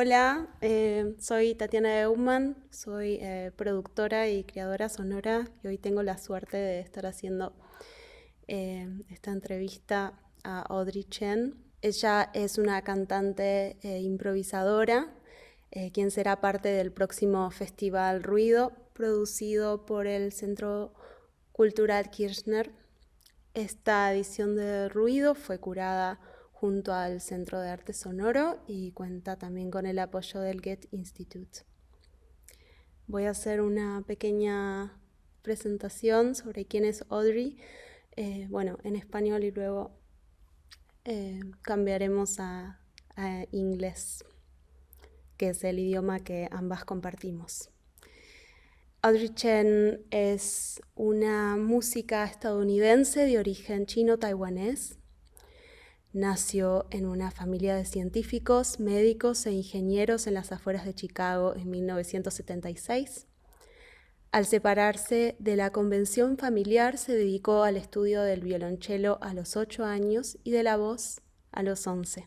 Hola, soy Tatiana Heuman, soy productora y creadora sonora y hoy tengo la suerte de estar haciendo esta entrevista a Audrey Chen. Ella es una cantante improvisadora, quien será parte del próximo festival RUIDO, producido por el Centro Cultural Kirchner. Esta edición de RUIDO fue curada junto al Centro de Arte Sonoro y cuenta también con el apoyo del Goethe-Institut. Voy a hacer una pequeña presentación sobre quién es Audrey, en español, y luego cambiaremos a inglés, que es el idioma que ambas compartimos. Audrey Chen es una música estadounidense de origen chino-taiwanés. Nació en una familia de científicos, médicos e ingenieros en las afueras de Chicago en 1976. Al separarse de la convención familiar, se dedicó al estudio del violonchelo a los 8 años y de la voz a los 11.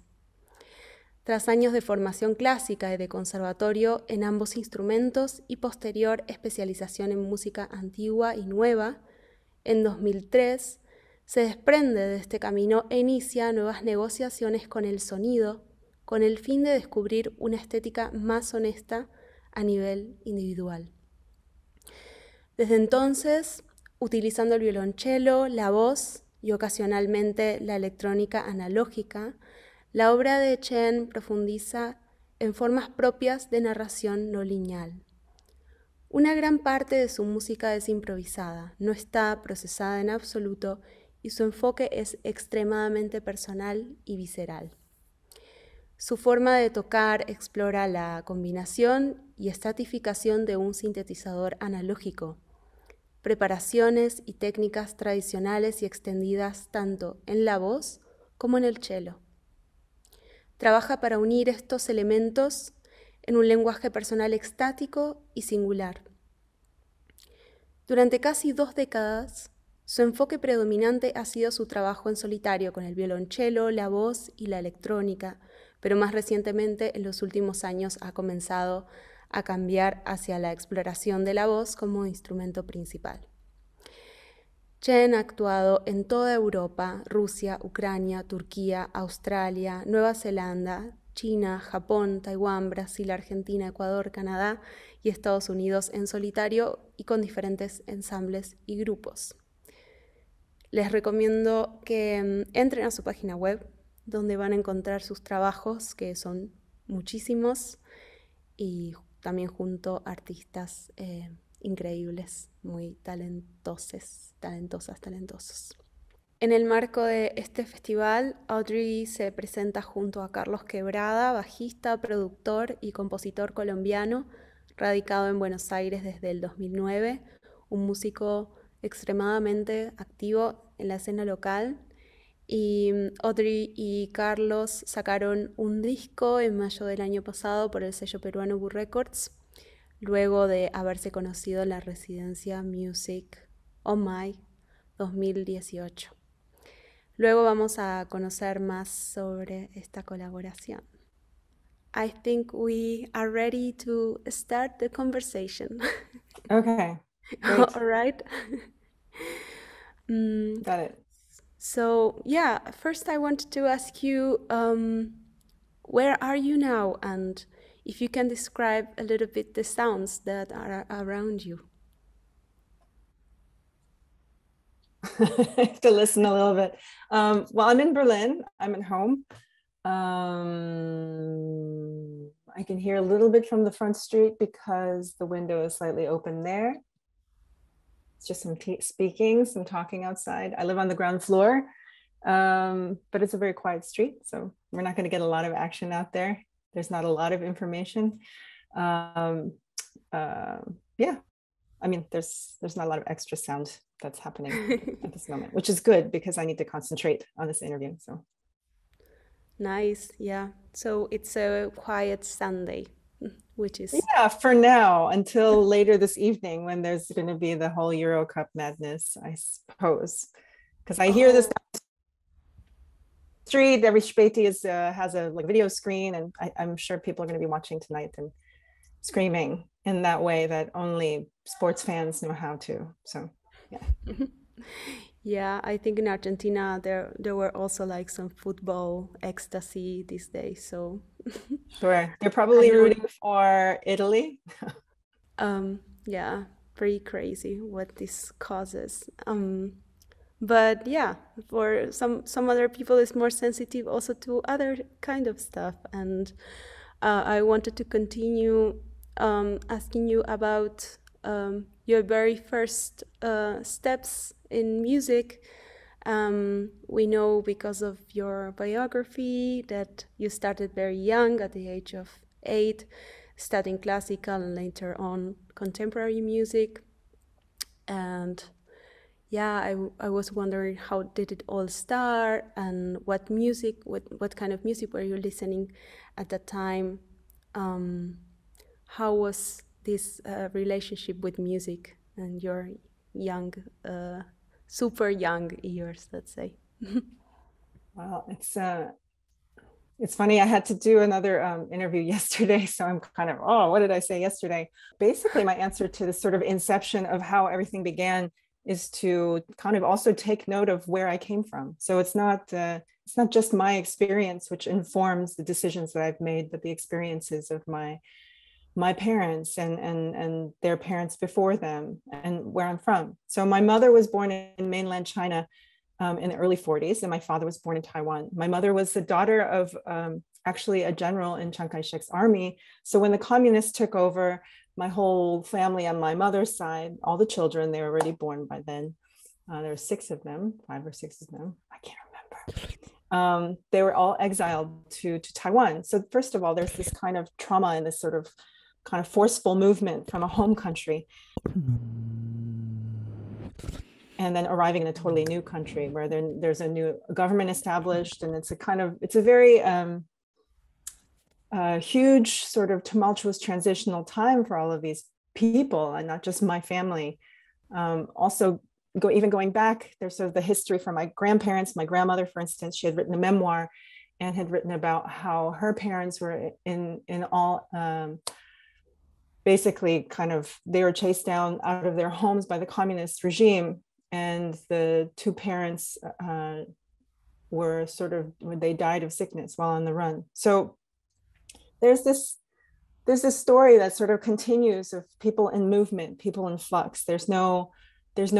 Tras años de formación clásica y de conservatorio en ambos instrumentos y posterior especialización en música antigua y nueva, en 2003 se desprende de este camino e inicia nuevas negociaciones con el sonido, con el fin de descubrir una estética más honesta a nivel individual. Desde entonces, utilizando el violonchelo, la voz y ocasionalmente la electrónica analógica, la obra de Chen profundiza en formas propias de narración no lineal. Una gran parte de su música es improvisada, no está procesada en absoluto y su enfoque es extremadamente personal y visceral. Su forma de tocar explora la combinación y estratificación de un sintetizador analógico, preparaciones y técnicas tradicionales y extendidas tanto en la voz como en el cello. Trabaja para unir estos elementos en un lenguaje personal extático y singular. Durante casi 2 décadas, su enfoque predominante ha sido su trabajo en solitario con el violonchelo, la voz y la electrónica, pero más recientemente, en los últimos años, ha comenzado a cambiar hacia la exploración de la voz como instrumento principal. Chen ha actuado en toda Europa, Rusia, Ucrania, Turquía, Australia, Nueva Zelanda, China, Japón, Taiwán, Brasil, Argentina, Ecuador, Canadá y Estados Unidos en solitario y con diferentes ensambles y grupos. Les recomiendo que entren a su página web, donde van a encontrar sus trabajos, que son muchísimos, y también junto a artistas increíbles, muy talentosos. En el marco de este festival, Audrey se presenta junto a Carlos Quebrada, bajista, productor y compositor colombiano, radicado en Buenos Aires desde el 2009, un músico extremadamente activo en la escena local. Y Audrey y Carlos sacaron un disco en mayo del año pasado por el sello peruano Bu Records, luego de haberse conocido en la residencia Music On My 2018. Luego vamos a conocer más sobre esta colaboración. I think we are ready to start the conversation. Okay, great. All right. Got it. So, first I wanted to ask you, where are you now? And if you can describe a little bit the sounds that are around you. I have to listen a little bit. Well, I'm in Berlin. I'm at home. I can hear a little bit from the front street because the window is slightly open there. It's just some speaking, some talking outside. I live on the ground floor, but it's a very quiet street, so we're not going to get a lot of action out there. There's not a lot of information. I mean, there's not a lot of extra sound that's happening at this moment, which is good because I need to concentrate on this interview. So nice, yeah. So it's a quiet Sunday, which is for now, until later this evening when there's going to be the whole Euro Cup madness, I suppose, because I hear this street. Every späti has a like video screen, and I'm sure people are going to be watching tonight and screaming in that way that only sports fans know how to. So, yeah. Yeah, I think in Argentina there were also like some football ecstasy these days. So Sure, they're probably rooting for Italy. Yeah, pretty crazy what this causes. But yeah, for some other people, it's more sensitive also to other kind of stuff. And I wanted to continue asking you about your very first steps in music. We know because of your biography that you started very young, at the age of 8, studying classical and later on contemporary music. And yeah, I was wondering, how did it all start, and what kind of music were you listening at that time? How was this relationship with music and your young, super young years, let's say? Well, it's funny. I had to do another interview yesterday, so I'm kind of, what did I say yesterday? Basically, my answer to this sort of inception of how everything began is to kind of also take note of where I came from. So it's not just my experience which informs the decisions that I've made, but the experiences of my parents and their parents before them and where I'm from. So my mother was born in mainland China in the early 40s, and my father was born in Taiwan. My mother was the daughter of actually a general in Chiang Kai-shek's army. So when the communists took over, my whole family on my mother's side, all the children, they were already born by then. There were 5 or 6 of them. I can't remember. They were all exiled to Taiwan. So first of all, there's this kind of trauma and this sort of kind of forceful movement from a home country, and then arriving in a totally new country where there's a new government established, and it's a very huge sort of tumultuous transitional time for all of these people, and not just my family. Also, even going back, there's sort of the history from my grandparents. My grandmother, for instance, she had written a memoir and had written about how her parents were in all basically kind of, they were chased down out of their homes by the communist regime, and the 2 parents were sort of, they died of sickness while on the run. So there's this story that sort of continues of people in movement, people in flux. There's no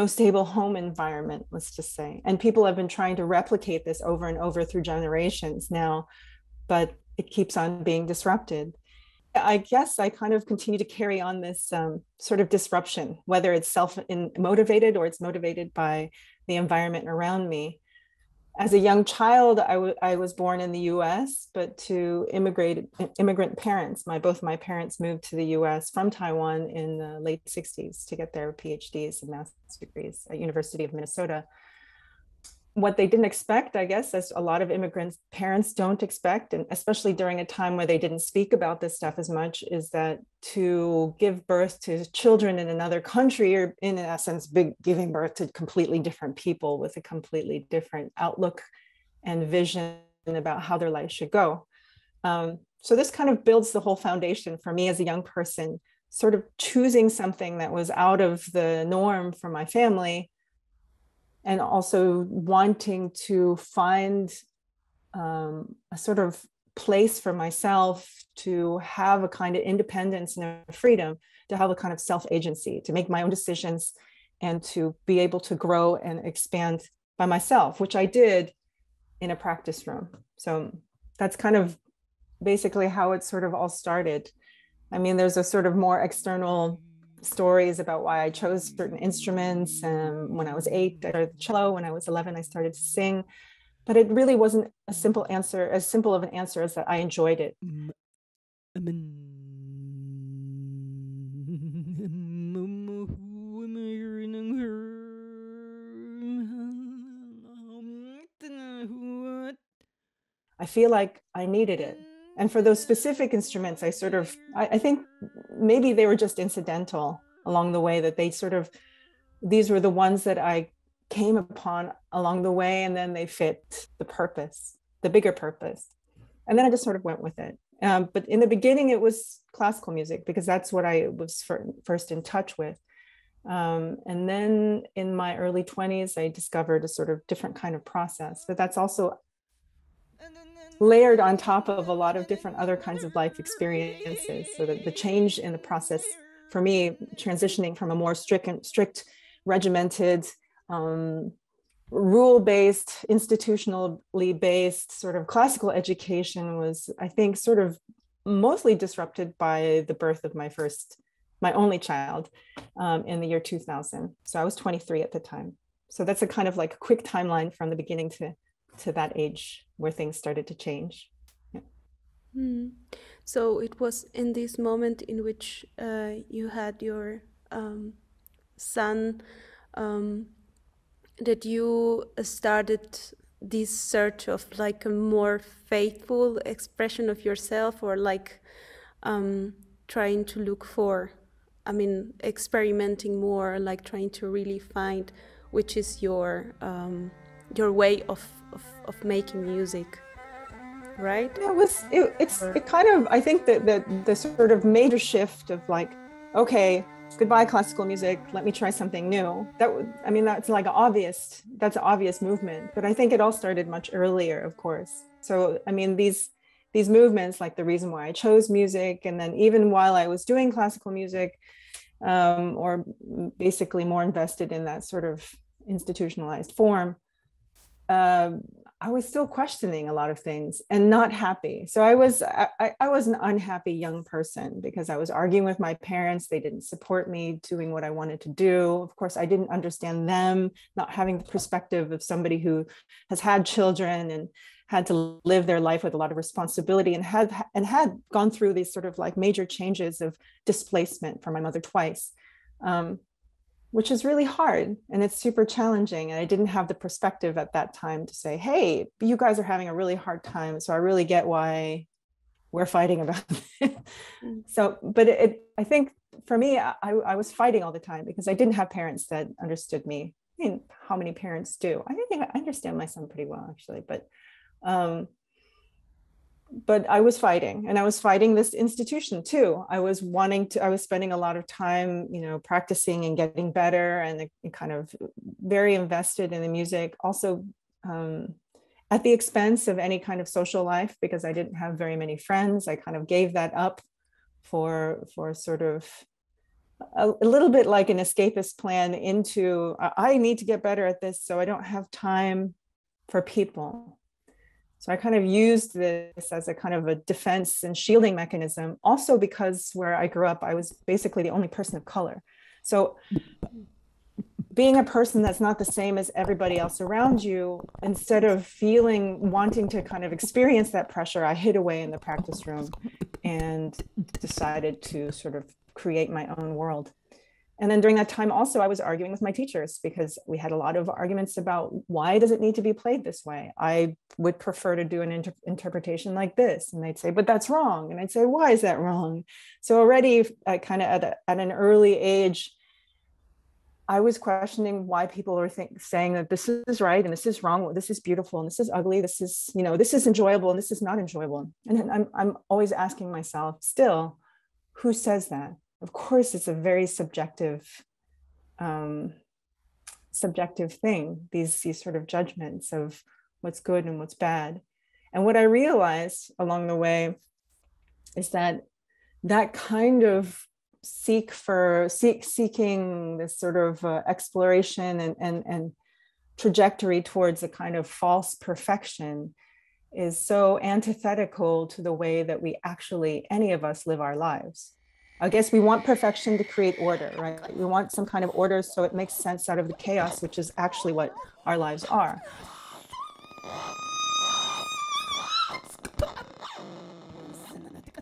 stable home environment, let's just say. And people have been trying to replicate this over and over through generations now, but it keeps on being disrupted. I guess I kind of continue to carry on this sort of disruption, whether it's self-motivated or it's motivated by the environment around me. As a young child, I was born in the US, but to immigrant parents. Both my parents moved to the US from Taiwan in the late 60s to get their PhDs and master's degrees at University of Minnesota. What they didn't expect, I guess, as a lot of immigrant parents don't expect, and especially during a time where they didn't speak about this stuff as much, is that to give birth to children in another country, you're in essence giving birth to completely different people with a completely different outlook and vision about how their life should go. So this kind of builds the whole foundation for me as a young person, sort of choosing something that was out of the norm for my family, and also wanting to find a sort of place for myself to have a kind of independence and a freedom, to have a kind of self-agency, to make my own decisions and to be able to grow and expand by myself, which I did in a practice room. So that's kind of basically how it sort of all started. I mean, there's a sort of more external stories about why I chose certain instruments. When I was 8, I started the cello. When I was 11, I started to sing. But it really wasn't as simple of an answer as that I enjoyed it. I feel like I needed it. And for those specific instruments, I think maybe they were just incidental along the way, that these were the ones that I came upon along the way, and then they fit the purpose. the bigger purpose. And then I just sort of went with it. But in the beginning, it was classical music because that's what I was first in touch with. And then in my early 20s, I discovered a sort of different kind of process, but that's also layered on top of a lot of different other kinds of life experiences. So that the change in the process for me, transitioning from a more strict regimented, rule-based, institutionally based sort of classical education was, I think, sort of mostly disrupted by the birth of my only child in the year 2000. So I was 23 at the time. So that's a kind of like quick timeline from the beginning to that age where things started to change. Yeah. So it was in this moment in which you had your son that you started this search of like a more faithful expression of yourself, or like trying to look for, experimenting more, like trying to really find which is your way of making music, right? It kind of, I think that the sort of major shift of like, okay, goodbye classical music, let me try something new. That's like that's an obvious movement, but I think it all started much earlier, of course. So, these movements, like the reason why I chose music, and then even while I was doing classical music, or basically more invested in that sort of institutionalized form, I was still questioning a lot of things and not happy. So I was an unhappy young person because I was arguing with my parents. They didn't support me doing what I wanted to do. Of course, I didn't understand them, not having the perspective of somebody who has had children and had to live their life with a lot of responsibility, and had gone through these sort of like major changes of displacement from my mother twice. Which is really hard, and it's super challenging. And I didn't have the perspective at that time to say, hey, you guys are having a really hard time, so I really get why we're fighting about it. So, but I think for me, I was fighting all the time because I didn't have parents that understood me. How many parents do? I think I understand my son pretty well, actually, but I was fighting, and I was fighting this institution too. I was spending a lot of time, practicing and getting better, and kind of very invested in the music, also at the expense of any kind of social life, because I didn't have very many friends. I kind of gave that up for sort of a little bit like an escapist plan into, I need to get better at this, so I don't have time for people. So I kind of used this as a kind of a defense and shielding mechanism, also because where I grew up, I was basically the only person of color. So being a person that's not the same as everybody else around you, instead of wanting to kind of experience that pressure, I hid away in the practice room and decided to sort of create my own world. And then during that time also, I was arguing with my teachers because we had a lot of arguments about why does it need to be played this way? I would prefer to do an interpretation like this. And they'd say, but that's wrong. And I'd say, why is that wrong? So already kind of at an early age, I was questioning why people are saying that this is right and this is wrong, this is beautiful and this is ugly, this is, this is enjoyable and this is not enjoyable. And then I'm always asking myself still, who says that? Of course, it's a very subjective thing, these sort of judgments of what's good and what's bad. And what I realized along the way is that kind of seeking this sort of exploration and trajectory towards a kind of false perfection is so antithetical to the way that we actually, any of us, live our lives. I guess we want perfection to create order, right? We want some kind of order so it makes sense out of the chaos, which is actually what our lives are.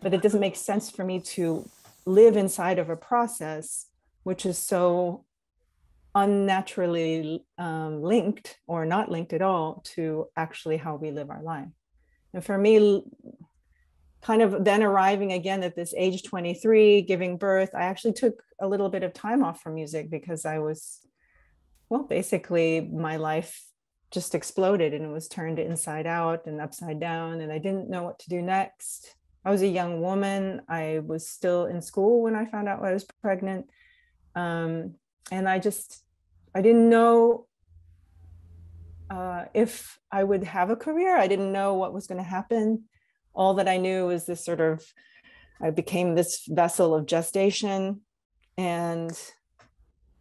But it doesn't make sense for me to live inside of a process which is so unnaturally linked or not linked at all to actually how we live our life. And for me, kind of then arriving again at this age 23, giving birth, I actually took a little bit of time off from music because I was, well, basically my life just exploded, and it was turned inside out and upside down, and I didn't know what to do next. I was a young woman. I was still in school when I found out I was pregnant. And I didn't know if I would have a career. I didn't know what was going to happen. All that I knew was this sort of, I became this vessel of gestation, and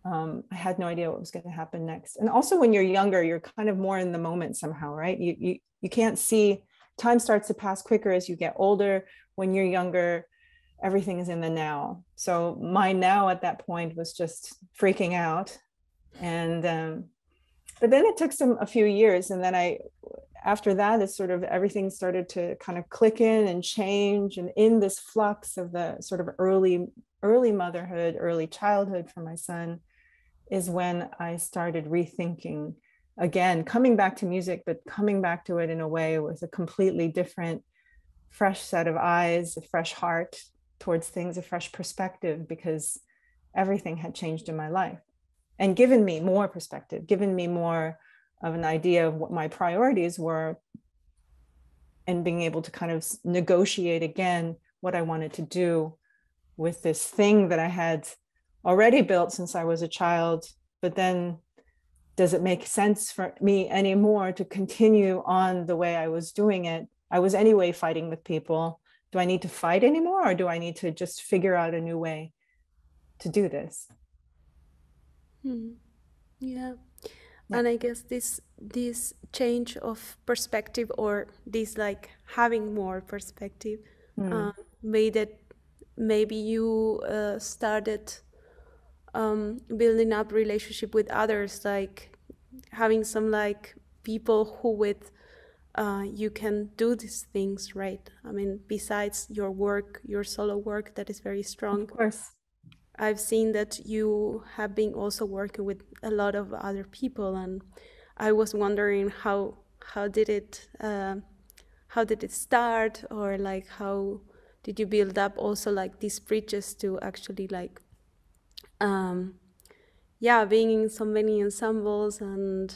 I had no idea what was going to happen next. And also when you're younger, you're kind of more in the moment somehow, right? You can't see, time starts to pass quicker as you get older. When you're younger, everything is in the now. So my now at that point was just freaking out. And but then it took a few years, and then after that, it's sort of everything started to kind of click in and change. And in this flux of the sort of early motherhood, early childhood for my son, is when I started rethinking again, coming back to music, but coming back to it in a way with a completely different, fresh set of eyes, a fresh heart towards things, a fresh perspective, because everything had changed in my life and given me more perspective, given me more of an idea of what my priorities were, and being able to kind of negotiate again what I wanted to do with this thing that I had already built since I was a child. But then, does it make sense for me anymore to continue on the way I was doing it? I was anyway fighting with people. Do I need to fight anymore, or do I need to just figure out a new way to do this? Yeah. And I guess this change of perspective, or this like having more perspective, made it, maybe you started building up relationship with others, like having some like people who with you can do these things, right? I mean, besides your work, your solo work that is very strong. Of course. I've seen that you have been also working with a lot of other people, and I was wondering how did it start, or like how did you build up also like these bridges to actually like being in so many ensembles and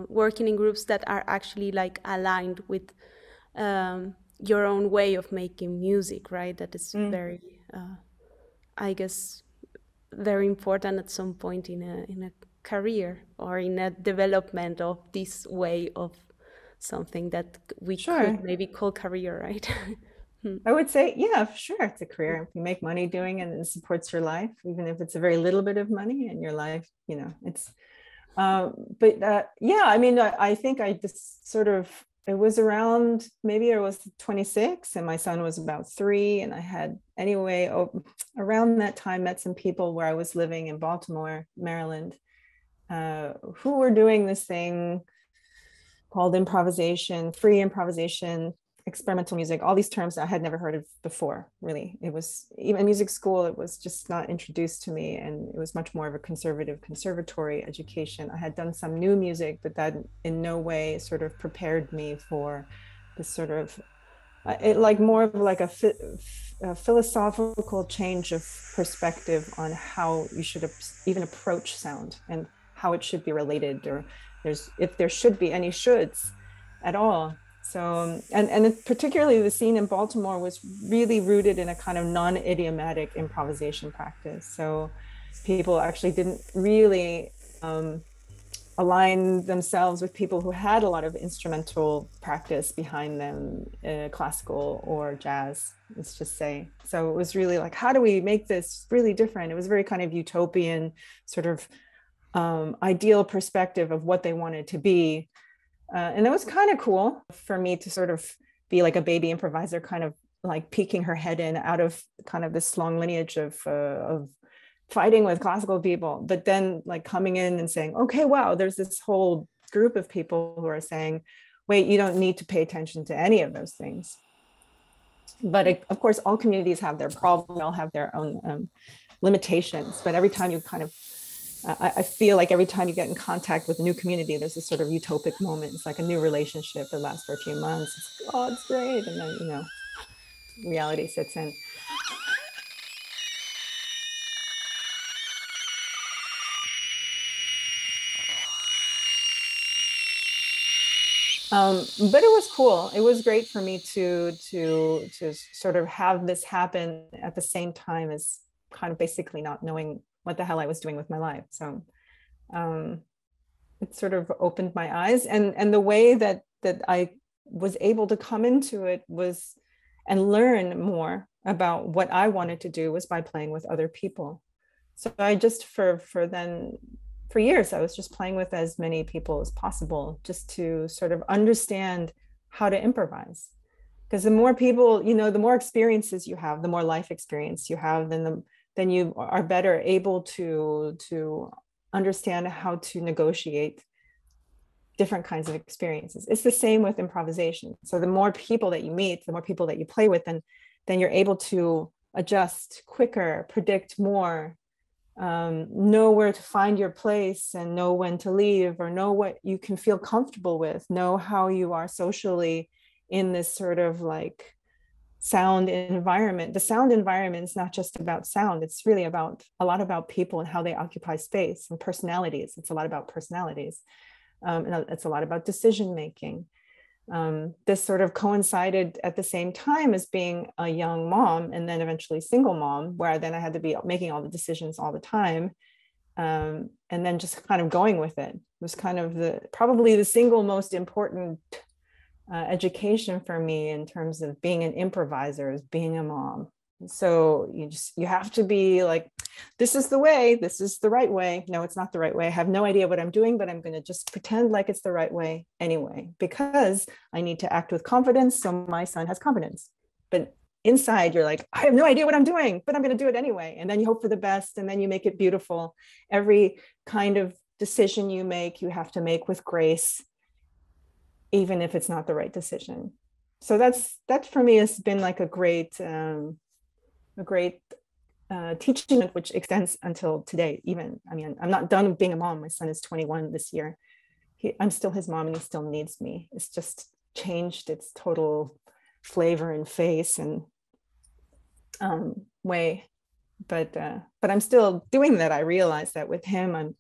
working in groups that are actually like aligned with your own way of making music, right? That is very, I guess, very important at some point in a career or in a development of this way of something that we could maybe call career, right? I would say, yeah, sure, it's a career. If you make money doing it and it supports your life, even if it's a very little bit of money in your life, it's, yeah, I mean, I think I just sort of, it was around, maybe I was 26 and my son was about 3. And I had anyway, around that time, met some people where I was living in Baltimore, Maryland, who were doing this thing called improvisation, free improvisation, experimental music, all these terms I had never heard of before, really. It was, even in music school, it was just not introduced to me. And it was much more of a conservative conservatory education. I had done some new music, but that in no way sort of prepared me for this sort of, like more of like a philosophical change of perspective on how you should even approach sound and how it should be related, or if there should be any shoulds at all. So, and particularly the scene in Baltimore was really rooted in a kind of non-idiomatic improvisation practice. So people actually didn't really align themselves with people who had a lot of instrumental practice behind them, classical or jazz, let's just say. So it was really like, how do we make this really different? It was very kind of utopian, sort of ideal perspective of what they wanted to be. And it was kind of cool for me to sort of be like a baby improviser, kind of like peeking her head in out of kind of this long lineage of fighting with classical people, but then like coming in and saying, okay, wow, there's this whole group of people who are saying, wait, you don't need to pay attention to any of those things. But of course, all communities have their problems, all have their own limitations, but every time you kind of, I feel like every time you get in contact with a new community, there's this sort of utopic moment. It's like a new relationship that lasts for a few months. It's, oh, it's great. And then, reality sets in. But it was cool. It was great for me to sort of have this happen at the same time as kind of basically not knowing what the hell I was doing with my life. So it sort of opened my eyes, and the way that I was able to come into it was and learn more about what I wanted to do was by playing with other people. So I just for years I was just playing with as many people as possible, just to sort of understand how to improvise. Because the more people, the more experiences you have, the more life experience you have, then you are better able to understand how to negotiate different kinds of experiences. It's the same with improvisation. So the more people that you meet, the more people that you play with, then you're able to adjust quicker, predict more, know where to find your place, and know when to leave, or know what you can feel comfortable with, know how you are socially in this sort of like sound environment. The sound environment is not just about sound. It's really about a lot about people and how they occupy space, and personalities. It's a lot about personalities. And it's a lot about decision making. This sort of coincided at the same time as being a young mom, and then eventually single mom, where then I had to be making all the decisions all the time, and then just kind of going with it. It was kind of probably the single most important education for me in terms of being an improviser, is being a mom. So you have to be like, this is the way, this is the right way. No, it's not the right way. I have no idea what I'm doing, but I'm going to just pretend like it's the right way anyway, because I need to act with confidence so my son has confidence. But inside you're like, I have no idea what I'm doing, but I'm going to do it anyway. And then you hope for the best, and then you make it beautiful. Every kind of decision you make, you have to make with grace, even if it's not the right decision. So that for me has been like a great teaching, which extends until today. Even, I mean, I'm not done being a mom. My son is 21 this year. I'm still his mom, and he still needs me. It's just changed its total flavor and face and way. But I'm still doing that. I realize that with him, I'm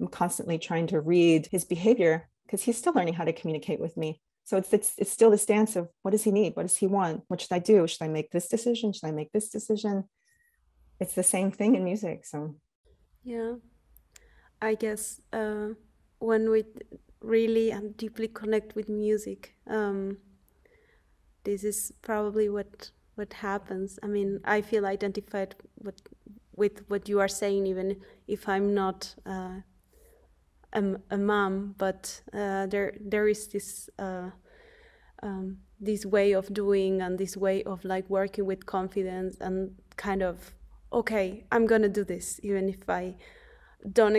constantly trying to read his behavior, because he's still learning how to communicate with me. So it's still the stance of, what does he need? What does he want? What should I do? Should I make this decision? Should I make this decision? It's the same thing in music. So Yeah, I guess when we really and deeply connect with music, this is probably what happens. I mean, I feel identified with what you are saying, even if I'm not a mom, but there is this this way of doing, and this way of like working with confidence, and kind of, okay, I'm gonna do this, even if I don't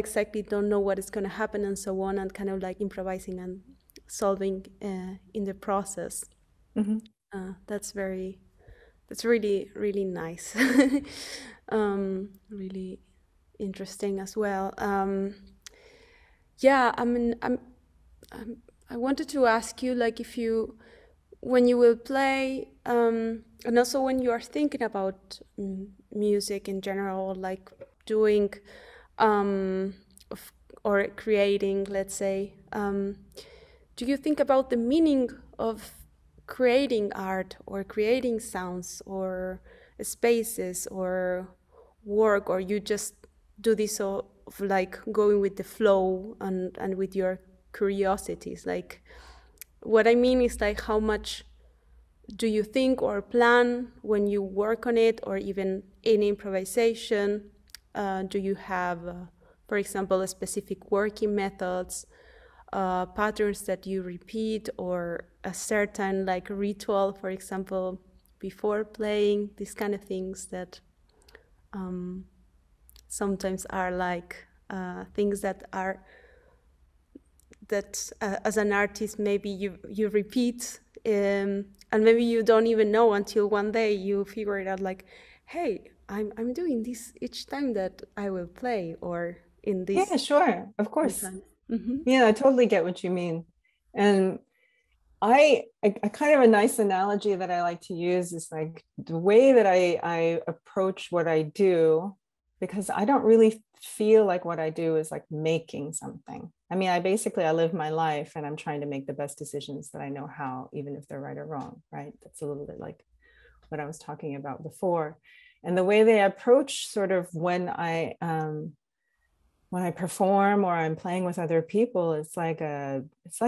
know what is gonna happen, and so on, and kind of like improvising and solving in the process. mm-hmm. That's really, really nice. Really interesting as well. Yeah, I mean, I wanted to ask you, like, if you, when you will play, and also when you are thinking about music in general, like doing or creating, let's say, do you think about the meaning of creating art or creating sounds or spaces or work, or you just do this of like going with the flow and with your curiosities? Like, what I mean is, like, how much do you think or plan when you work on it, or even in improvisation? Do you have, for example, a specific working methods, patterns that you repeat, or a certain like ritual, for example, before playing? These kind of things that sometimes are like things that are as an artist maybe you repeat, and maybe you don't even know until one day you figure it out, like, hey, I'm doing this each time that I will play, or in this. Yeah, sure, of course. Mm-hmm. Yeah, I totally get what you mean. And I kind of a nice analogy that I like to use is like the way that I approach what I do, because I don't really feel like what I do is like making something. I mean, I live my life and I'm trying to make the best decisions that I know how, even if they're right or wrong, right? That's a little bit like what I was talking about before. And the way they approach sort of when I perform or I'm playing with other people, it's like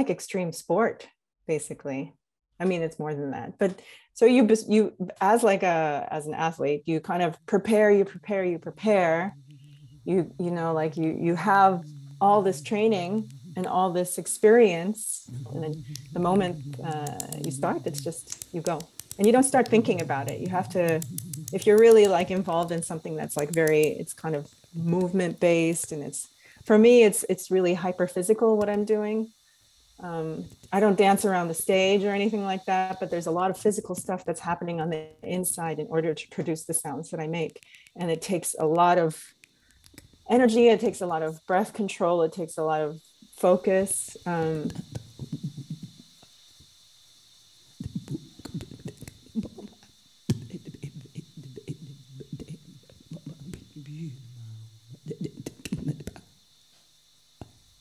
extreme sport, basically. I mean, it's more than that. But so you as an athlete, you kind of prepare. You know, like you have all this training and all this experience, and then the moment you start, it's just you go, and you don't start thinking about it. You have to, if you're really like involved in something that's like it's kind of movement based, and for me it's really hyper physical what I'm doing. I don't dance around the stage or anything like that, but there's a lot of physical stuff that's happening on the inside in order to produce the sounds that I make. And it takes a lot of energy, it takes a lot of breath control, it takes a lot of focus.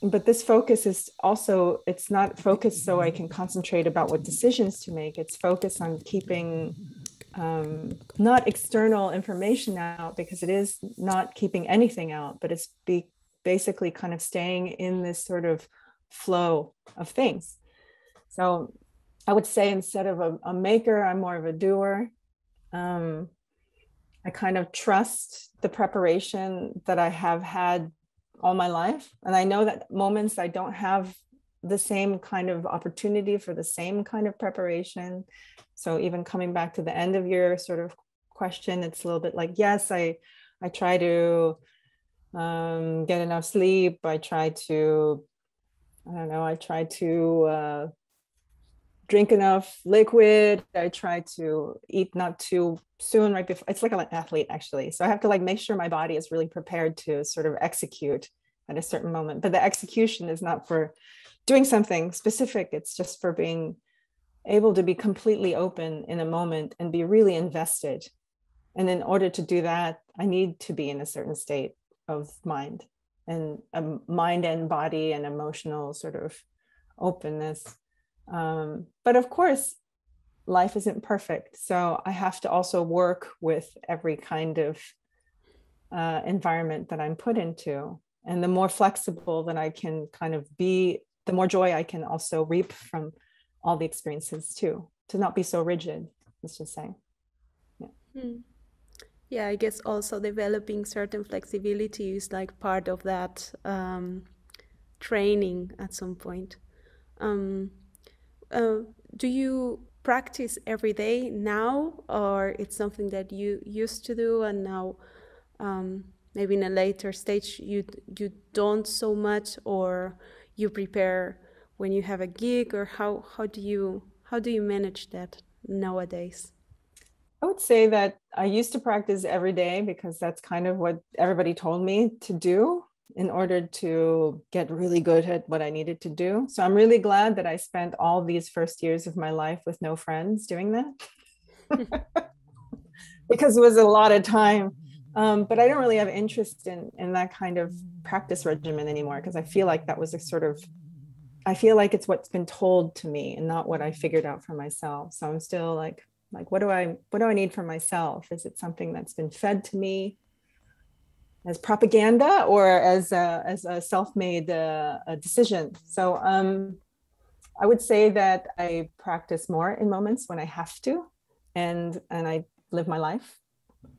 But this focus is also, it's not focused so I can concentrate about what decisions to make. It's focused on keeping not external information out, because it is not keeping anything out, but it's basically kind of staying in this sort of flow of things. So I would say instead of a maker, I'm more of a doer. I kind of trust the preparation that I have had all my life. And I know that moments I don't have the same kind of opportunity for the same kind of preparation. So even coming back to the end of your sort of question, it's a little bit like, yes, I try to get enough sleep. I try to drink enough liquid. I try to eat not too soon, right before. It's like an athlete, actually. So I have to like make sure my body is really prepared to sort of execute at a certain moment. But the execution is not for doing something specific. It's just for being able to be completely open in a moment and be really invested. And in order to do that, I need to be in a certain state of mind and body and emotional sort of openness. But of course, life isn't perfect. So I have to also work with every kind of environment that I'm put into. And the more flexible that I can kind of be, the more joy I can also reap from all the experiences too, to not be so rigid, let's just say. Yeah. Yeah, I guess also developing certain flexibility is like part of that training at some point. Do you practice every day now, or it's something that you used to do and now maybe in a later stage you don't so much, or you prepare when you have a gig, or how do you manage that nowadays? I would say that I used to practice every day because that's kind of what everybody told me to do in order to get really good at what I needed to do. So I'm really glad that I spent all these first years of my life with no friends doing that. Because it was a lot of time. But I don't really have interest in that kind of practice regimen anymore, because I feel like that was I feel like it's what's been told to me and not what I figured out for myself. So I'm still like, what do I need for myself? Is it something that's been fed to me as propaganda, or as a self-made decision? So I would say that I practice more in moments when I have to, and I live my life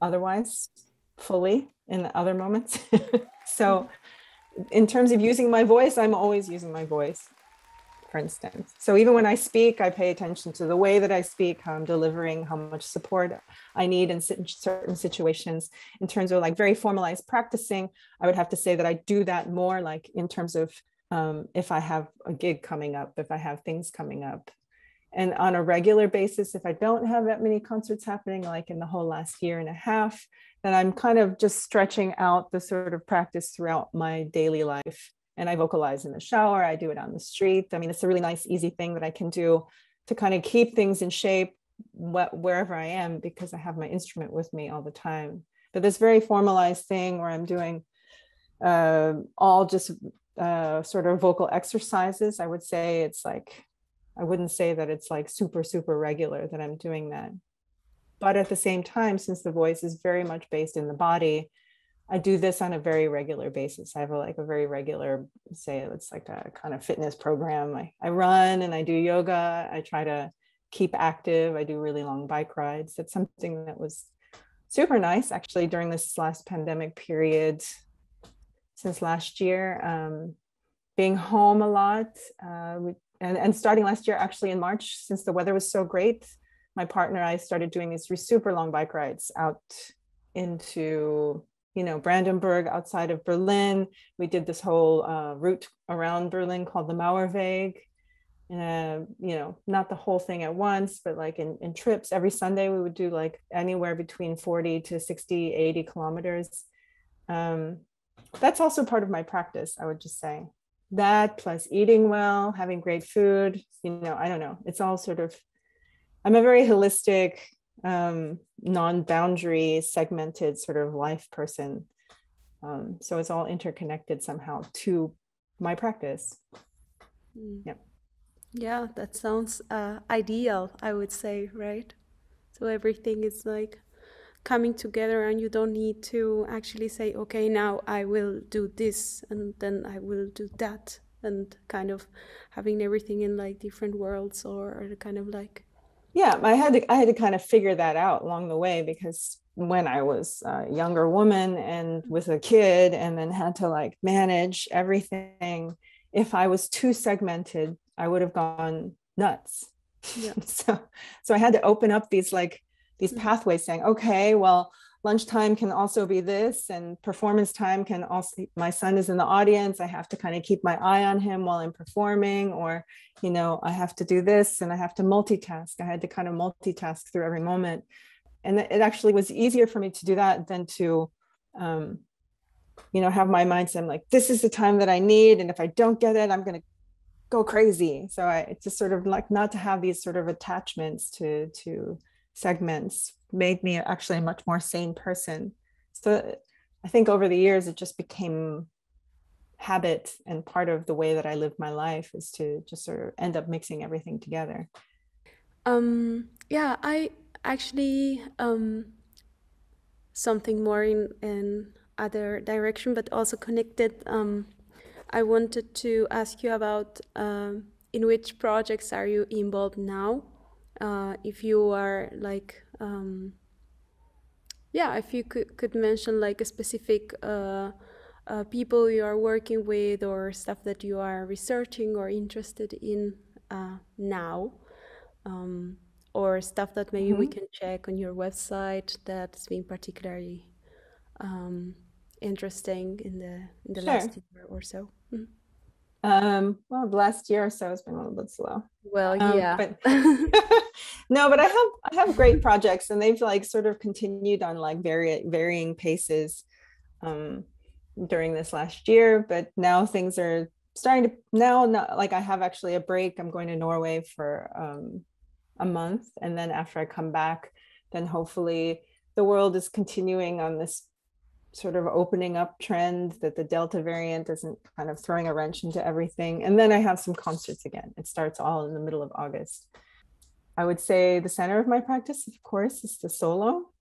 otherwise fully in other moments. So in terms of using my voice, I'm always using my voice, for instance. So even when I speak, I pay attention to the way that I speak, how I'm delivering, how much support I need in certain situations. In terms of like very formalized practicing, I would have to say that I do that more like in terms of if I have a gig coming up, if I have things coming up. And on a regular basis, if I don't have that many concerts happening, like in the whole last year and a half, then I'm kind of just stretching out the sort of practice throughout my daily life. And I vocalize in the shower, I do it on the street. I mean, it's a really nice, easy thing that I can do to kind of keep things in shape wherever I am, because I have my instrument with me all the time. But this very formalized thing where I'm doing all just sort of vocal exercises. I would say it's like, I wouldn't say that it's like super, super regular that I'm doing that. But at the same time, since the voice is very much based in the body, I do this on a very regular basis. I have a very regular, say it's like a kind of fitness program. I run and I do yoga. I try to keep active. I do really long bike rides. That's something that was super nice actually during this last pandemic period since last year. Being home a lot and starting last year, actually in March, since the weather was so great, my partner and I started doing these super long bike rides out into, Brandenburg outside of Berlin. We did this whole route around Berlin called the Mauerweg. Not the whole thing at once, but like in trips. Every Sunday we would do like anywhere between 40 to 60, 80 kilometers. That's also part of my practice, I would just say. That plus eating well, having great food, I don't know. It's all sort of, I'm a very holistic, non-boundary, segmented sort of life person. So it's all interconnected somehow to my practice. Yeah. Yeah, that sounds ideal, I would say, right? So everything is like coming together and you don't need to actually say, okay, now I will do this and then I will do that, and kind of having everything in like different worlds or kind of like. Yeah, I had to kind of figure that out along the way, because when I was a younger woman and with a kid and then had to like manage everything, if I was too segmented, I would have gone nuts. Yeah. So I had to open up these pathways saying, okay, well, lunchtime can also be this, and performance time can also, my son is in the audience, I have to kind of keep my eye on him while I'm performing, or, I have to do this and I have to multitask. I had to kind of multitask through every moment. And it actually was easier for me to do that than to, have my mindset, I'm like, this is the time that I need. And if I don't get it, I'm going to go crazy. So it's just sort of like not to have these sort of attachments to segments made me actually a much more sane person. So I think over the years, it just became habit, and part of the way that I live my life is to just sort of end up mixing everything together. Yeah, I actually something more in other direction, but also connected. I wanted to ask you about in which projects are you involved now? If you are like, if you could mention like a specific people you are working with or stuff that you are researching or interested in now, or stuff that maybe we can check on your website that's been particularly interesting in the Sure. last year or so. Well, the last year or so has been a little bit slow. Well, yeah. But no, but I have great projects, and they've like sort of continued on like varying paces during this last year. But now things are starting to not like I have actually a break. I'm going to Norway for a month, and then after I come back, then hopefully the world is continuing on this sort of opening up trend, that the Delta variant isn't kind of throwing a wrench into everything. And then I have some concerts again. It starts all in the middle of August. I would say the center of my practice, of course, is the solo,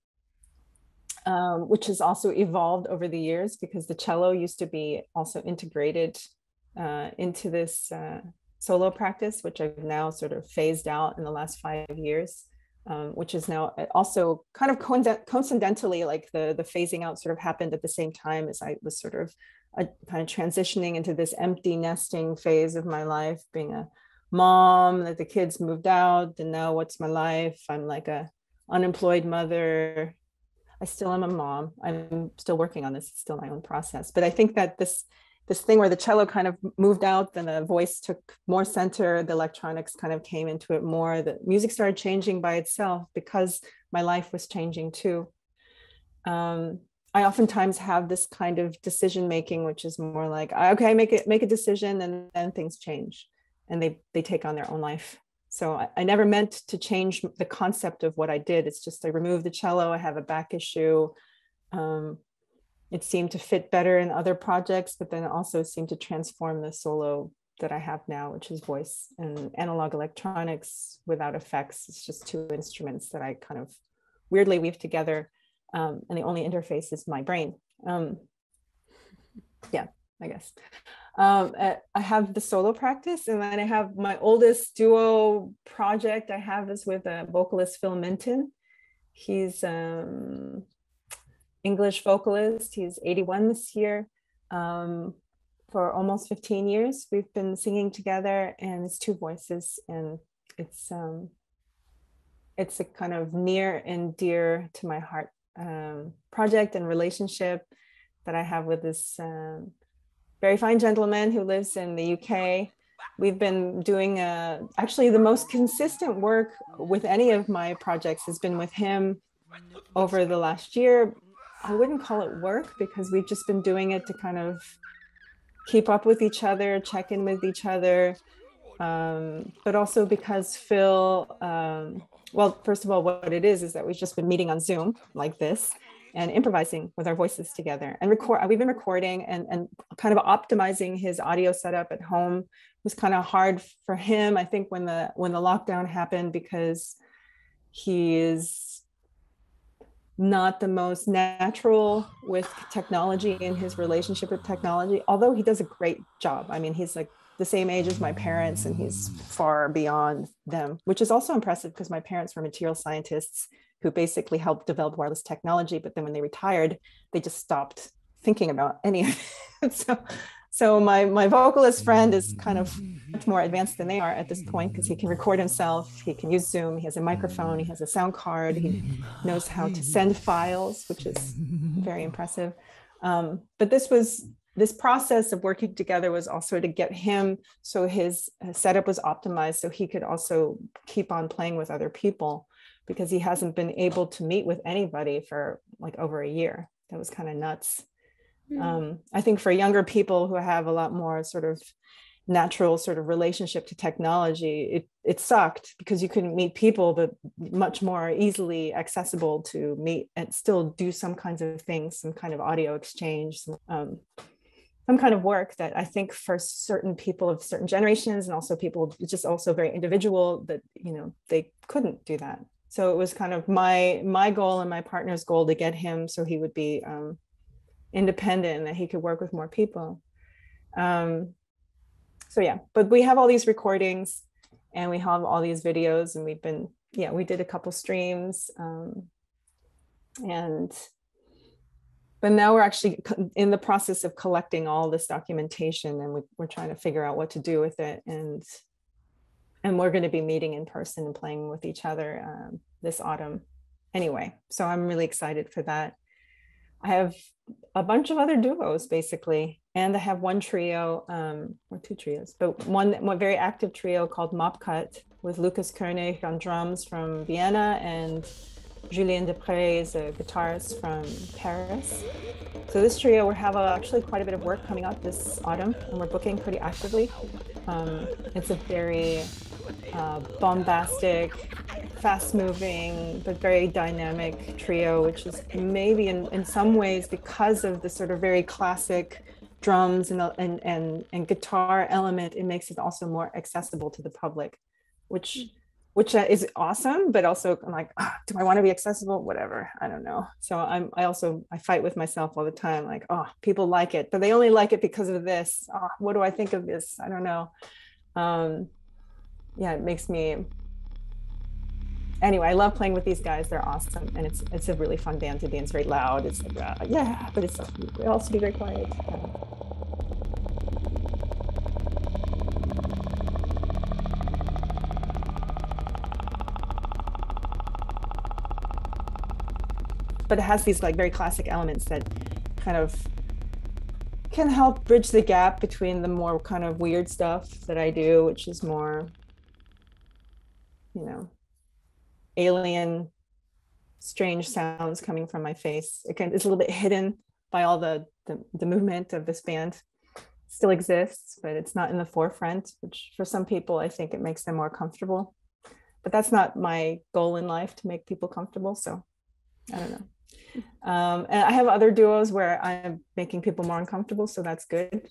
which has also evolved over the years, because the cello used to be also integrated into this solo practice, which I've now sort of phased out in the last 5 years. Which is now also kind of coincidentally, like the phasing out sort of happened at the same time as I was sort of kind of transitioning into this empty nesting phase of my life, being a mom, that the kids moved out, and now what's my life? I'm like a unemployed mother. I still am a mom. I'm still working on this. It's still my own process. But I think that this thing where the cello kind of moved out, then the voice took more center, the electronics kind of came into it more, the music started changing by itself because my life was changing too. I oftentimes have this kind of decision making, which is more like, okay, make a decision, and then things change and they take on their own life. So I never meant to change the concept of what I did. It's just I removed the cello, I have a back issue. it seemed to fit better in other projects, but then it also seemed to transform the solo that I have now, which is voice and analog electronics without effects. It's just two instruments that I kind of weirdly weave together, and the only interface is my brain. Yeah, I guess. I have the solo practice, and then I have my oldest duo project I have is with a vocalist, Phil Minton. He's English vocalist. He's 81 this year. For almost 15 years, we've been singing together, and it's two voices, and it's a kind of near and dear to my heart project and relationship that I have with this very fine gentleman who lives in the UK. We've been doing actually the most consistent work with any of my projects has been with him over the last year. I wouldn't call it work because we've just been doing it to kind of keep up with each other, check in with each other, but also because Phil, well, first of all, what it is that we've just been meeting on Zoom like this and improvising with our voices together and we've been recording and kind of optimizing his audio setup at home. It was kind of hard for him, I think, when the lockdown happened, because he is not the most natural with technology in his relationship with technology, although he does a great job. I mean, he's like the same age as my parents and he's far beyond them, which is also impressive because my parents were material scientists who basically helped develop wireless technology. But then when they retired, they just stopped thinking about any of it. So my vocalist friend is kind of much more advanced than they are at this point because he can record himself, he can use Zoom, he has a microphone, he has a sound card, he knows how to send files, which is very impressive. But this process of working together was also to get him so his setup was optimized so he could also keep on playing with other people, because he hasn't been able to meet with anybody for like over a year. That was kind of nuts. I think for younger people who have a lot more sort of natural sort of relationship to technology, it sucked because you couldn't meet people, but much more easily accessible to meet and still do some kinds of things, some kind of audio exchange, some kind of work that I think for certain people of certain generations and also people just also very individual that, you know, they couldn't do that. So it was kind of my goal and my partner's goal to get him so he would be independent and that he could work with more people. So yeah, but we have all these recordings and we have all these videos, and we did a couple streams, but now we're actually in the process of collecting all this documentation, and we're trying to figure out what to do with it, and we're going to be meeting in person and playing with each other this autumn anyway. So I'm really excited for that. I have a bunch of other duos basically, and I have one trio, or two trios, but one very active trio called Mop Cut with Lucas Koenig on drums from Vienna, and Julien Desprez is a guitarist from Paris. So this trio, we have actually quite a bit of work coming up this autumn, and we're booking pretty actively. It's a very bombastic, fast-moving, but very dynamic trio, which is maybe in some ways, because of the sort of very classic drums and guitar element, it makes it also more accessible to the public, which is awesome. But also I'm like, do I want to be accessible? Whatever, I don't know. So I fight with myself all the time, like, people like it, but they only like it because of this. What do I think of this? I don't know. Yeah, it makes me. Anyway, I love playing with these guys. They're awesome, and it's a really fun band to be in. It's very loud. It's like yeah, but it's also be very quiet. But it has these like very classic elements that kind of can help bridge the gap between the more kind of weird stuff that I do, which is more, you know, alien, strange sounds coming from my face. It's a little bit hidden by all the movement of this band. Still exists, but it's not in the forefront, which for some people, I think it makes them more comfortable. But that's not my goal in life, to make people comfortable. So I don't know. And I have other duos where I'm making people more uncomfortable, so that's good.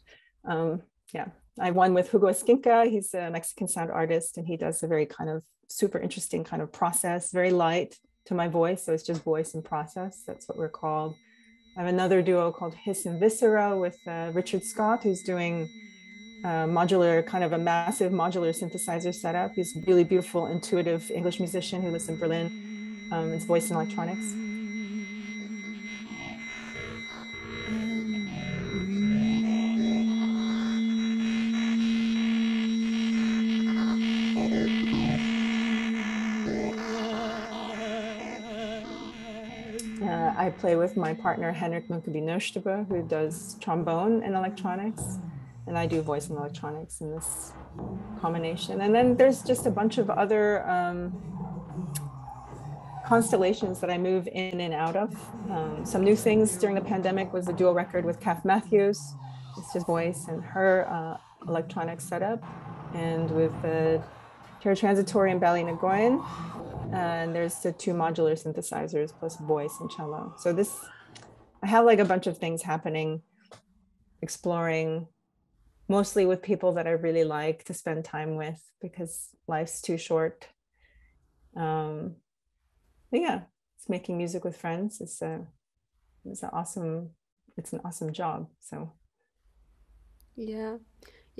Yeah, I have one with Hugo Esquinca. He's a Mexican sound artist, and he does a very kind of super interesting kind of process, very light to my voice. So it's just voice and process. That's what we're called. I have another duo called Hiss and Viscera with Richard Scott, who's doing modular, kind of a massive modular synthesizer setup. He's a really beautiful, intuitive English musician who lives in Berlin. It's voice and electronics. I play with my partner Henrik Munkeby-Nøstebø, who does trombone and electronics, and I do voice and electronics in this combination. And then there's just a bunch of other constellations that I move in and out of. Some new things during the pandemic was a dual record with Kath Matthews, it's just voice and her electronic setup, and with Terra Transitory and Bali Nagoyan. And there's the 2 modular synthesizers plus voice and cello. So I have like a bunch of things happening, exploring, mostly with people that I really like to spend time with because life's too short. But yeah, it's making music with friends. It's an awesome job. So yeah,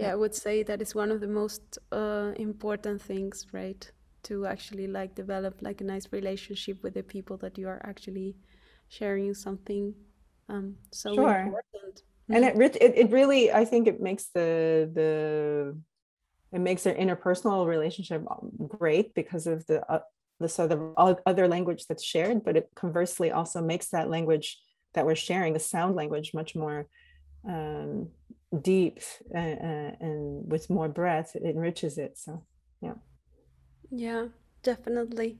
I would say that is one of the most important things, right? To actually like develop like a nice relationship with the people that you are actually sharing something so sure. important. And it really, I think it makes it makes their interpersonal relationship great because of the other language that's shared, but it conversely also makes that language that we're sharing, the sound language, much more deep and with more breadth. It enriches it. So yeah. Yeah, definitely.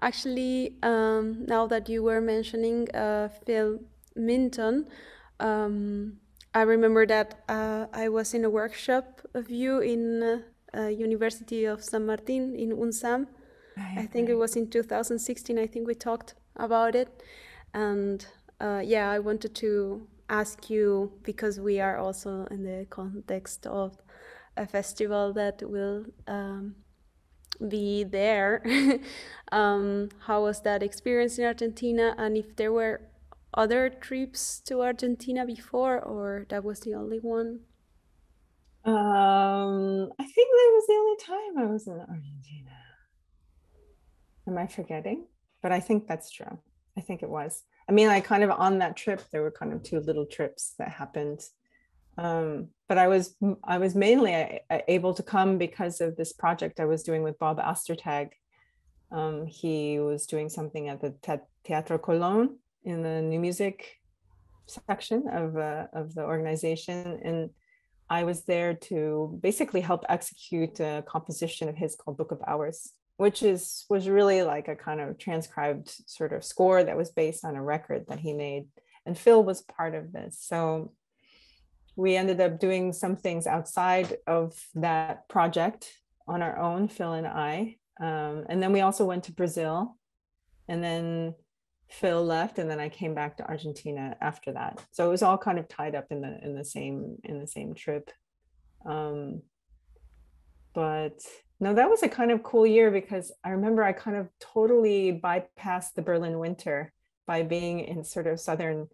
Actually, now that you were mentioning Phil Minton, I remember that I was in a workshop of you in University of San Martin in UNSAM. I think it was in 2016. I think we talked about it. And yeah, I wanted to ask you, because we are also in the context of a festival that will be there. How was that experience in Argentina, and if there were other trips to Argentina before, or that was the only one? I think that was the only time I was in Argentina. Am I forgetting? But I think that's true. I think it was. I mean, I kind of on that trip, there were kind of 2 little trips that happened. But I was mainly able to come because of this project I was doing with Bob Ostertag. He was doing something at the Teatro Colón in the new music section of the organization, and I was there to basically help execute a composition of his called Book of Hours, which was really like a kind of transcribed sort of score that was based on a record that he made, and Phil was part of this. So we ended up doing some things outside of that project on our own, Phil and I. And then we also went to Brazil, and then Phil left, and then I came back to Argentina after that. So it was all kind of tied up in the same trip. But no, that was a kind of cool year because I remember I kind of totally bypassed the Berlin winter by being in sort of southern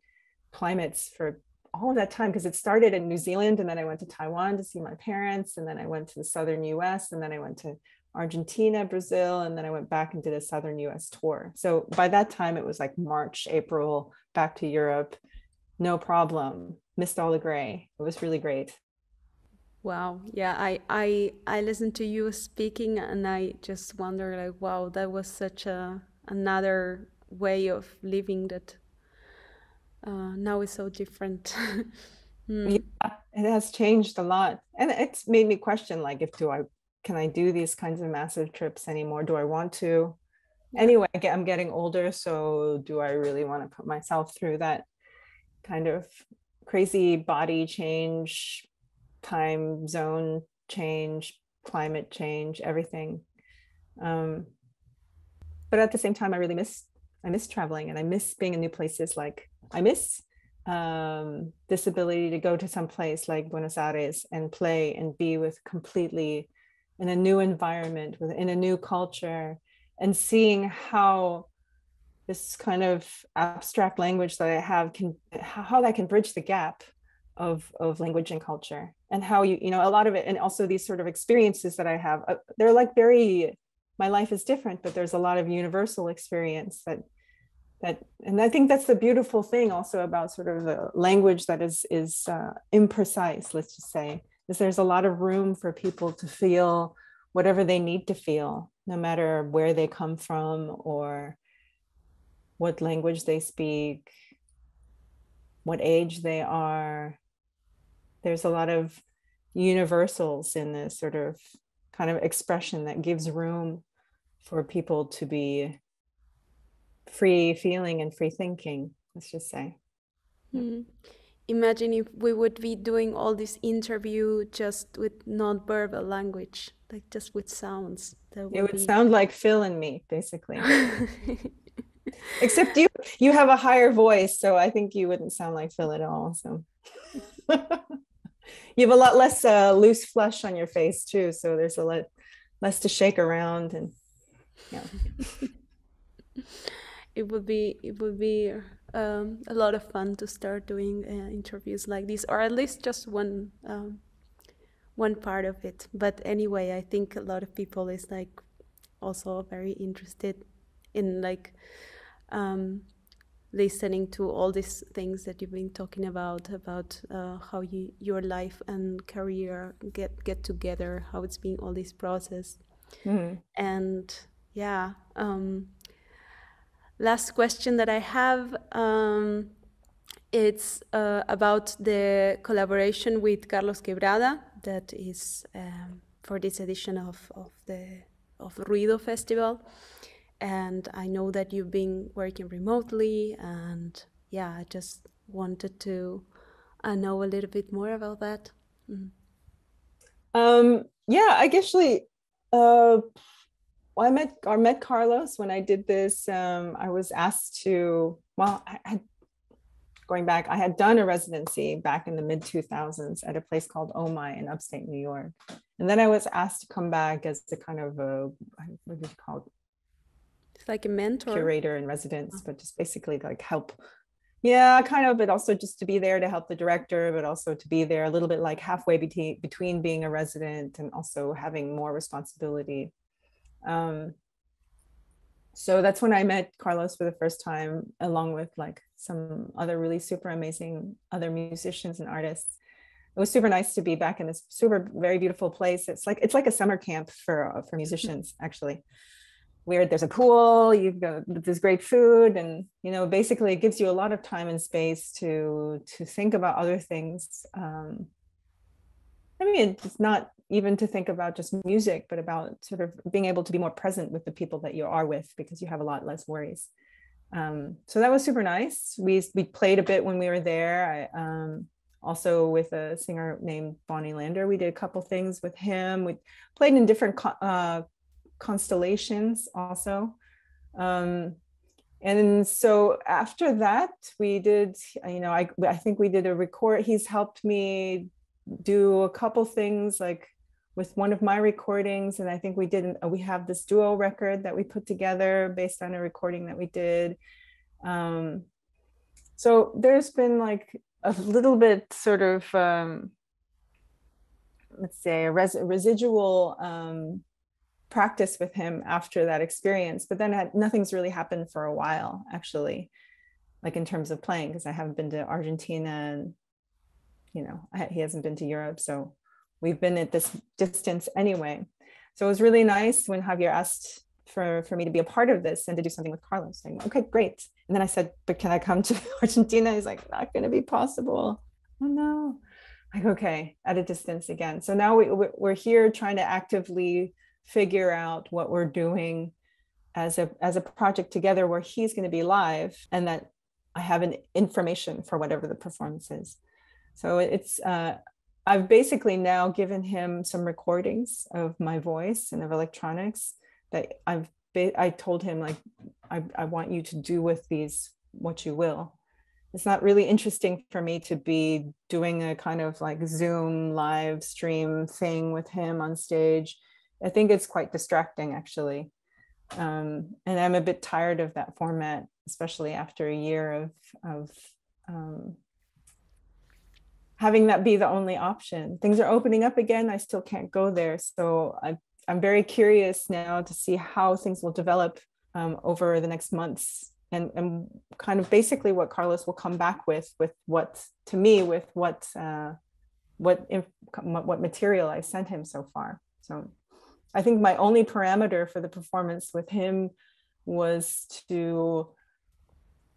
climates for all of that time, because it started in New Zealand, and then I went to Taiwan to see my parents, and then I went to the southern US, and then I went to Argentina, Brazil, and then I went back and did a southern US tour. So by that time it was like March, April, back to Europe, no problem, missed all the gray. It was really great. Wow. Yeah, I listened to you speaking, and I just wonder like, wow, that was such another way of living that now is so different. Yeah, it has changed a lot, and it's made me question like, can I do these kinds of massive trips anymore? Do I want to? Yeah. Anyway, I'm getting older, so do I really want to put myself through that kind of crazy body change, time zone change, climate change, everything? But at the same time, I I miss traveling, and I miss being in new places. Like I miss this ability to go to some place like Buenos Aires and play and be with completely in a new environment, in a new culture, and seeing how this kind of abstract language that I have how that can bridge the gap of language and culture, and how you know, a lot of it, and also these sort of experiences that I have, they're like my life is different, but there's a lot of universal experience that, and I think that's the beautiful thing also about sort of the language that is imprecise, let's just say, is there's a lot of room for people to feel whatever they need to feel, no matter where they come from or what language they speak, what age they are. There's a lot of universals in this sort of kind of expression that gives room for people to be free feeling and free thinking, let's just say. Imagine if we would be doing all this interview just with non-verbal language, like just with sounds. It would sound like Phil and me, basically. Except you have a higher voice, so I think you wouldn't sound like Phil at all. So you have a lot less loose flesh on your face too, so there's a lot less to shake around, and yeah. It would be a lot of fun to start doing interviews like this, or at least just one part of it. But anyway, I think a lot of people is like also very interested in like listening to all these things that you've been talking about how your life and career get together, how it's been all this process. And yeah, last question that I have, it's about the collaboration with Carlos Quebrada that is for this edition of RUIDO Festival. And I know that you've been working remotely, and yeah, I just wanted to know a little bit more about that. Yeah, I actually I met Carlos when I did this. I was asked to, well, I had done a residency back in the mid-2000s at a place called Oh My in upstate New York. And then I was asked to come back as a kind of what do you call it? It's like a mentor. Curator in residence, but just basically like help. Yeah, kind of, but also just to be there to help the director, but also to be there a little bit like halfway between being a resident and also having more responsibility. So that's when I met Carlos for the first time, along with like some other really super amazing other musicians and artists. It was super nice to be back in this very beautiful place. It's like a summer camp for musicians, actually. Weird, there's a pool, you go, there's great food, and you know, basically it gives you a lot of time and space to think about other things. I mean, it's not even to think about just music, but about sort of being able to be more present with the people that you are with, because you have a lot less worries. So that was super nice. We played a bit when we were there. Also with a singer named Bonnie Lander, we did a couple things with him. We played in different constellations also. And so after that, we did, you know, I think we did a record. He's helped me do a couple things like with one of my recordings. And I think we have this duo record that we put together based on a recording that we did. So there's been like a little bit sort of, let's say a residual practice with him after that experience, but then nothing's really happened for a while, actually, like in terms of playing, because I haven't been to Argentina, and you know, he hasn't been to Europe, so we've been at this distance anyway. So it was really nice when Javier asked for me to be a part of this and to do something with Carlos. Saying, okay, great. And then I said, but can I come to Argentina? He's like, not going to be possible. Oh no. Like, okay, at a distance again. So now we're here trying to actively figure out what we're doing as a project together, where he's going to be live and that I have an information for whatever the performance is. So it's I've basically now given him some recordings of my voice and of electronics that I told him, like, I want you to do with these what you will. It's not really interesting for me to be doing a kind of like Zoom live stream thing with him on stage. I think it's quite distracting, actually. And I'm a bit tired of that format, especially after a year of having that be the only option. Things are opening up again. I still can't go there. So I'm very curious now to see how things will develop over the next months, and kind of basically what Carlos will come back with what, to me, with what material I sent him so far. So I think my only parameter for the performance with him was to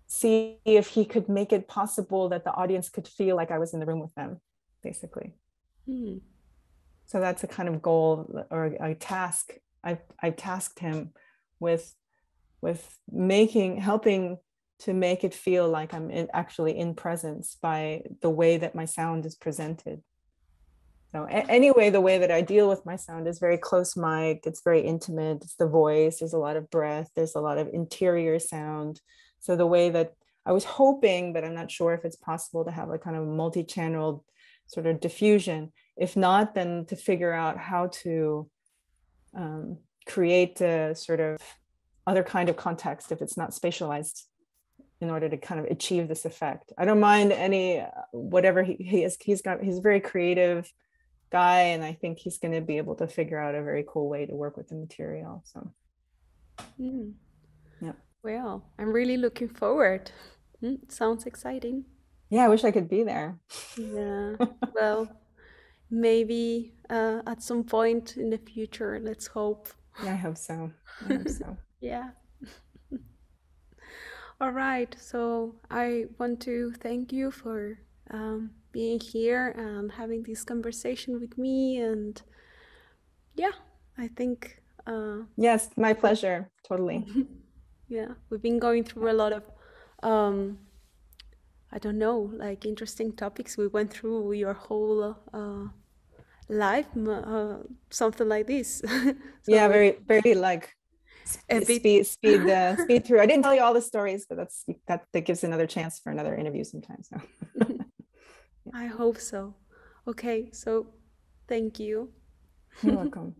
see if he could make it possible that the audience could feel like I was in the room with them, basically. So that's a kind of goal or a task. I tasked him with helping to make it feel like I'm actually in presence by the way that my sound is presented. So anyway, the way that I deal with my sound is very close mic. It's very intimate. It's the voice. There's a lot of breath. There's a lot of interior sound. So the way that I was hoping, but I'm not sure if it's possible, to have a kind of multi-channel sort of diffusion. If not, then to figure out how to create a sort of other kind of context if it's not spatialized, in order to kind of achieve this effect. I don't mind any, whatever he is. He's a very creative guy, and I think he's going to be able to figure out a very cool way to work with the material. So yeah. Well, I'm really looking forward. Sounds exciting. Yeah, I wish I could be there. Yeah. Well, maybe at some point in the future, let's hope. Yeah, I hope so. I hope so. Yeah. All right. So I want to thank you for being here and having this conversation with me. And yeah, I think. Yes, my pleasure. Totally. Yeah, we've been going through a lot of, I don't know, like interesting topics. We went through your whole life, something like this. So yeah, very like speed through. I didn't tell you all the stories, but that gives another chance for another interview sometime. So I hope so. Okay, so thank you. You're welcome.